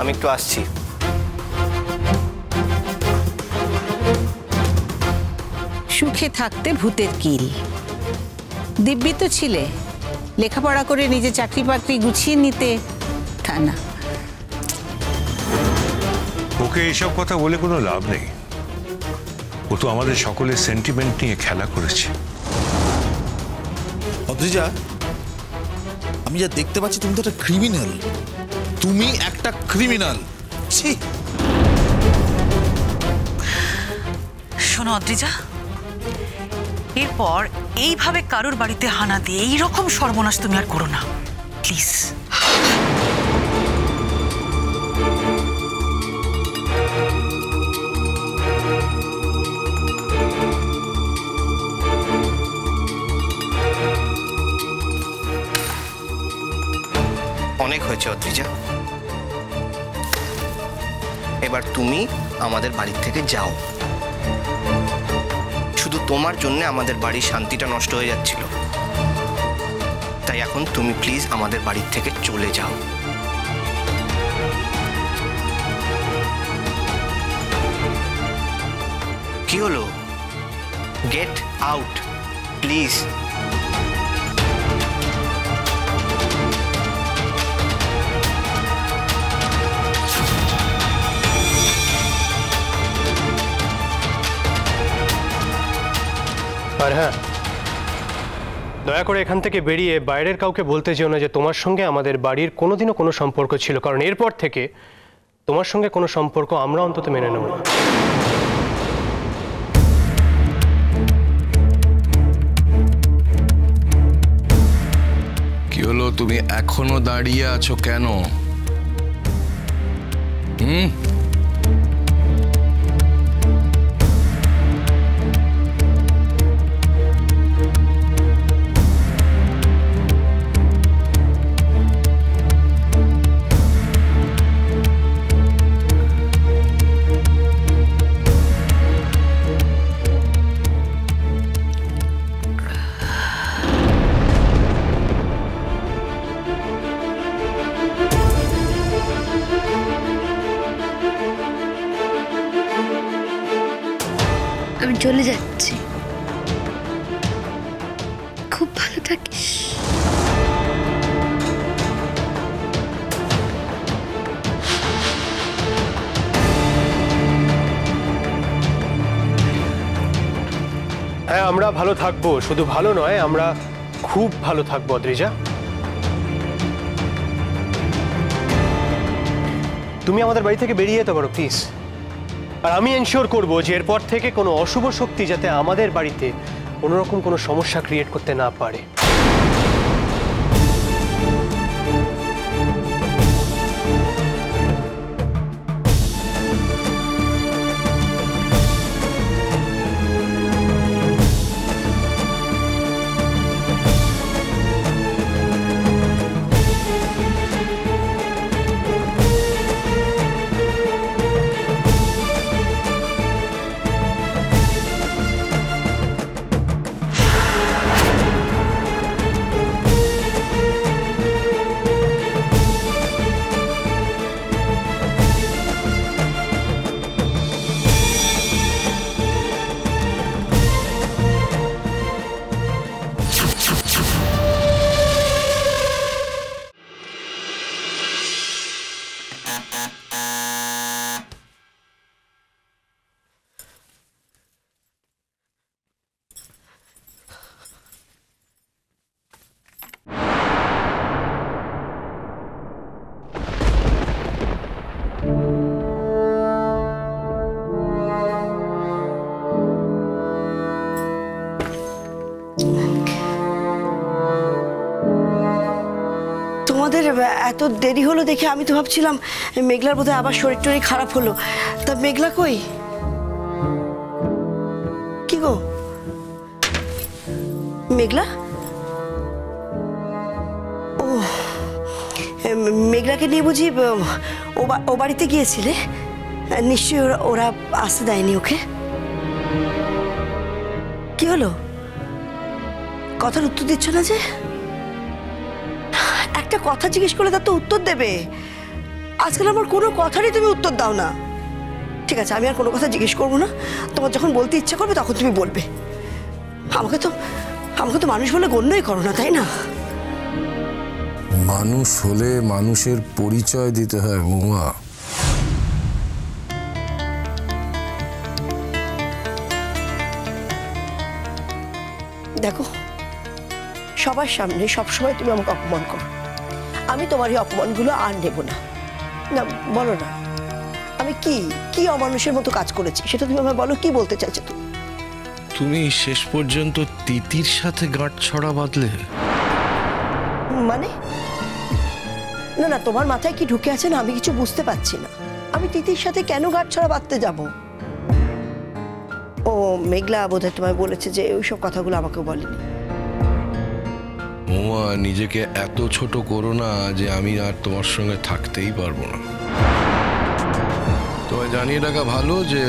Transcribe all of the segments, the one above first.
আমি একটু আসছি। সুখে থাকতে ভূতের কিল। দিব্যি তো ছিলে, লেখাপড়া করে নিজে চাকরি বাকরি গুছিয়ে নিতে, তা না। ওকে এইসব কথা বলে কোনো লাভ নেই। ও তো আমাদের সকলের সেন্টিমেন্ট নিয়ে খেলা করেছে। অদ্রিজা, আমি যা দেখতে পাচ্ছি তুমি তো একটা ক্রিমিনাল। তুমি একটা ক্রিমিনাল। ছি। শোনো অদ্রিজা, এরপর এইভাবে কারোর বাড়িতে হানা দিয়ে এইরকম সর্বনাশ তুমি আর করো না, প্লিজ। অনেক হয়েছে অদ্রিজা, এবার তুমি আমাদের বাড়ি থেকে যাও। শুধু তোমার জন্য আমাদের বাড়ির শান্তিটা নষ্ট হয়ে যাচ্ছিল, তাই এখন তুমি প্লিজ আমাদের বাড়ি থেকে চলে যাও। কি হলো? Get out please. আর হ্যাঁ, দয়া করে এখান থেকে বেরিয়ে বাইরের কাউকে বলতে যেও না যে তোমার সঙ্গে আমাদের বাড়ির কোনোদিনও কোনো সম্পর্ক ছিল, কারণ এরপর থেকে তোমার সঙ্গে কোনো সম্পর্ক আমরা অন্তত মেনে নেব না। কি হলো, তুমি এখনো দাঁড়িয়ে আছো কেন? আমি চলে যাচ্ছি, খুব ভালো থাকিস। হ্যাঁ, আমরা ভালো থাকবো, শুধু ভালো নয়, আমরা খুব ভালো থাকবো অদ্রিজা। তুমি আমাদের বাড়ি থেকে বেরিয়ে যেতে পারো প্লিজ। আর আমি এনশিওর করবো যে এরপর থেকে কোনো অশুভ শক্তি যাতে আমাদের বাড়িতে কোনোরকম কোনো সমস্যা ক্রিয়েট করতে না পারে। তোমাদের এত দেরি হলো দেখে আমি তো ভাবছিলাম মেঘলার বোধহয় আবার শরীর টরীর খারাপ হলো। তা মেঘলা কই? কি গো মেঘলা? ও, মেঘলাকে নিয়ে বুঝি ও বাড়িতে গিয়েছিলে? নিশ্চয়ই ওরা আসতে দেয়নি ওকে। কি হলো, কথার উত্তর দিচ্ছ না যে? একটা কথা জিজ্ঞেস করলে তার তো উত্তর দেবে। আজকাল আমার কোনো কথারই তুমি উত্তর দাও না। ঠিক আছে, আমি আর কোনো কথা জিজ্ঞেস করবো না। তোমার যখন বলতে ইচ্ছা করবে তখন তুমি বলবে। আমাকে তো মানুষ বলে গণ্যই করো না, তাই না? মানুষ হলে মানুষের পরিচয় দিতে হয় মহুয়া। দেখো, সবার সামনে সবসময় তুমি আমাকে অপমান করো। আমি তোমার এই অপমানগুলো আর নেব না। না, বলো না, আমি কি অমানুষের মতো কাজ করেছি সেটা তুমি আমায় বলো। কি বলতে চাইছো তুমি? তুমি শেষ পর্যন্ত তিতির সাথে গাঁট ছড়া বাঁধলে? মানে না না, তোমার মাথায় কি ঢুকে আছে না আমি কিছু বুঝতে পারছি না। আমি তিতির সাথে কেন গাঁটছড়া বাঁধতে যাব? ও মেঘলা বোধহয় তোমায় বলেছে যে ওইসব কথাগুলো আমাকে বলেনি। মহুয়া, নিজেকে এত ছোট করো না যে আমি আর তোমার সঙ্গে থাকতেই পারবো না। তোমায় জানিয়ে রাখা ভালো যে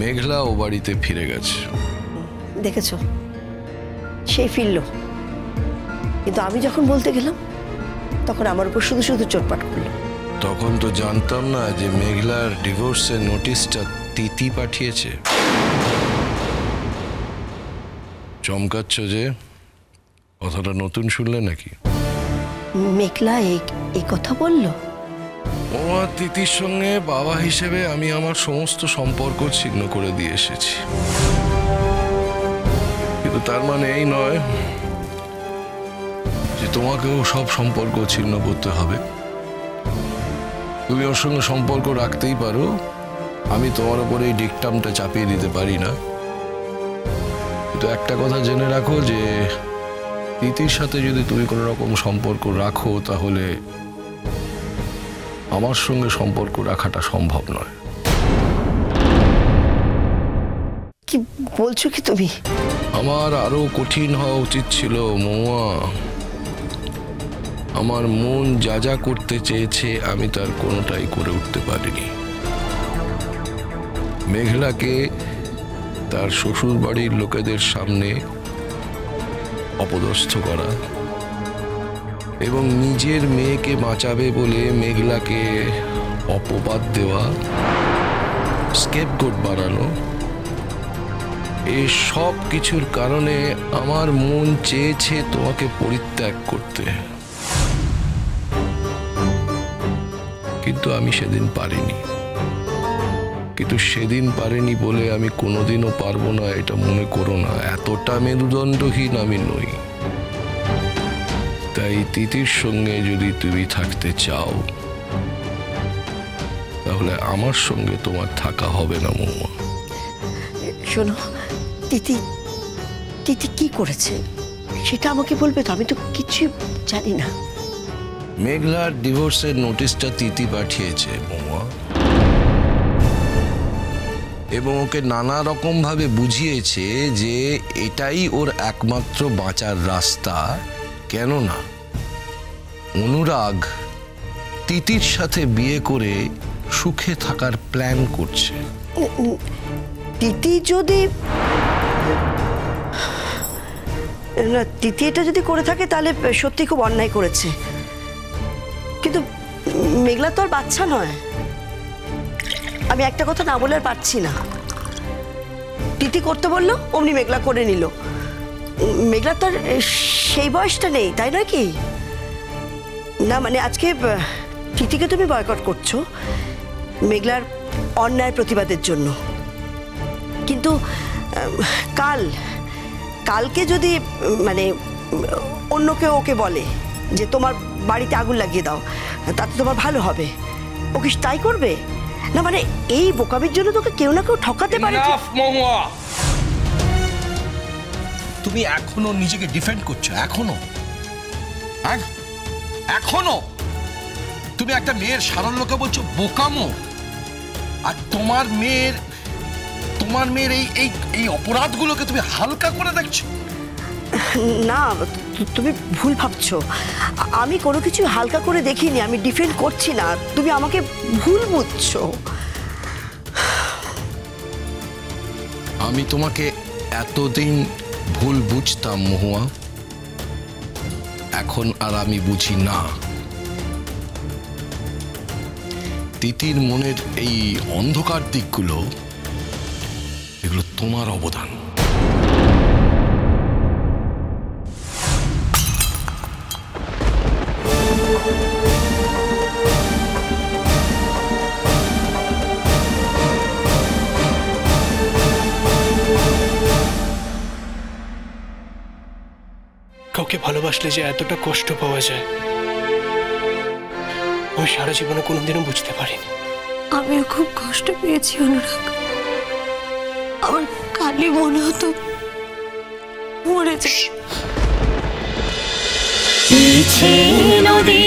মেঘলা ও বাড়িতে ফিরে গেছে। দেখেছো, সেই ফিরল, কিন্তু আমি যখন বলতে গেলাম তখন আমার উপর শুধু শুধু চোটপাট করলো। তখন তো জানতাম না যে মেঘলার ডিভোর্সের নোটিশটা তিতি পাঠিয়েছে। চমকাচ্ছ যে? কথাটা নতুন শুনলে নাকি? মেঘলা এই কথা বললো? আমার তিতির সঙ্গে বাবা হিসেবে আমি আমার সমস্ত সম্পর্ক ছিন্ন করে দিয়ে এসেছি, কিন্তু তার মানে এই নয় যে তোমাকেও সব সম্পর্ক ছিন্ন করতে হবে। তুমি ওর সঙ্গে সম্পর্ক রাখতেই পারো, আমি তোমার উপরে এই ডিকটামটা চাপিয়ে দিতে পারি না। কিন্তু একটা কথা জেনে রাখো যে তিতির সাথে যদি তুমি কোনো রকম সম্পর্ক রাখো তাহলে আমার সঙ্গে সম্পর্ক রাখাটা সম্ভব নয়। কি বলছো কি তুমি? আমার আরো কঠিন হওয়া উচিত ছিল মহুয়া। আমার মন যা যা করতে চেয়েছে আমি তার কোনোটাই করে উঠতে পারিনি। মেঘলাকে তার শ্বশুর বাড়ির লোকেদের সামনে অপদস্থ করা এবং নিজের মেয়েকে বাঁচাবে বলে মেঘলাকে অপবাদ দেওয়া, স্কেপগোট বানানো, এই সব কিছুর কারণে আমার মন চেয়েছে তোমাকে পরিত্যাগ করতে, কিন্তু আমি সেদিন পারিনি। কিন্তু সেদিন পারিনি বলে আমি কোনোদিনও পারবো না এটা মনে করো না। এতটা মেরুদণ্ডহীন আমি নই। তাই তিতির সঙ্গে যদি তুমি থাকতে চাও তাহলে আমার সঙ্গে তোমার থাকা হবে না মহুয়া। শোনো, তিতি কি করেছে সেটা আমাকে বলবে তো? আমি তো কিছু জানি না। মেঘলার ডিভোর্সের নোটিশটা তিতি পাঠিয়েছে মহুয়া, এবং ওকে নানা রকম ভাবে বুঝিয়েছে যে এটাই ওর একমাত্র বাঁচার রাস্তা। কেননা অনুরাগ তিতির সাথে বিয়ে করে সুখে থাকার প্ল্যান করছে। তিতি যদি না, তিতি এটা যদি করে থাকে তাহলে সত্যি খুব অন্যায় করেছে। কিন্তু মেঘলা তো আর বাচ্চা নয়। আমি একটা কথা না বলে আর পারছি না। তিতি করতে বললো, অমনি মেঘলা করে নিল। মেঘলা তো আর সেই বয়সটা নেই, তাই নয় কি? না মানে আজকে তিতিকে তুমি বয়কট করছো মেঘলার অন্যায় প্রতিবাদের জন্য, কিন্তু কালকে যদি মানে অন্য কেউ ওকে বলে যে তোমার বাড়িতে আগুন লাগিয়ে দাও, তাতে তোমার ভালো হবে, ও কি তাই করবে? না মানে এই বোকামির জন্য তোকে কেউ না কেউ ঠকাতে পারে। তুমি এখনো নিজেকে ডিফেন্ড করছো? এখনো তুমি একটা মেয়ের সারল্যকে বলছো বোকামো, আর তোমার মেয়ের এই অপরাধগুলোকে তুমি হালকা করে দেখছো? না, তুমি ভুল ভাবছো। আমি কোনো কিছু হালকা করে দেখিনি, আমি ডিফেন্ড করছি না। তুমি আমাকে ভুল বুঝছো। আমি তোমাকে এতদিন ভুল বুঝতাম মহুয়া, এখন আর আমি বুঝি না। তিতির মনের এই অন্ধকার দিকগুলো, এগুলো তোমার অবদান। কাউকে ভালোবাসলে যে এতটা কষ্ট পাওয়া যায় আমি সারা জীবনে কোনোদিনও বুঝতে পারিনি। আমিও খুব কষ্ট পেয়েছি অনুরাগ। আমার কালি মনে হতো মরে যাই। নদী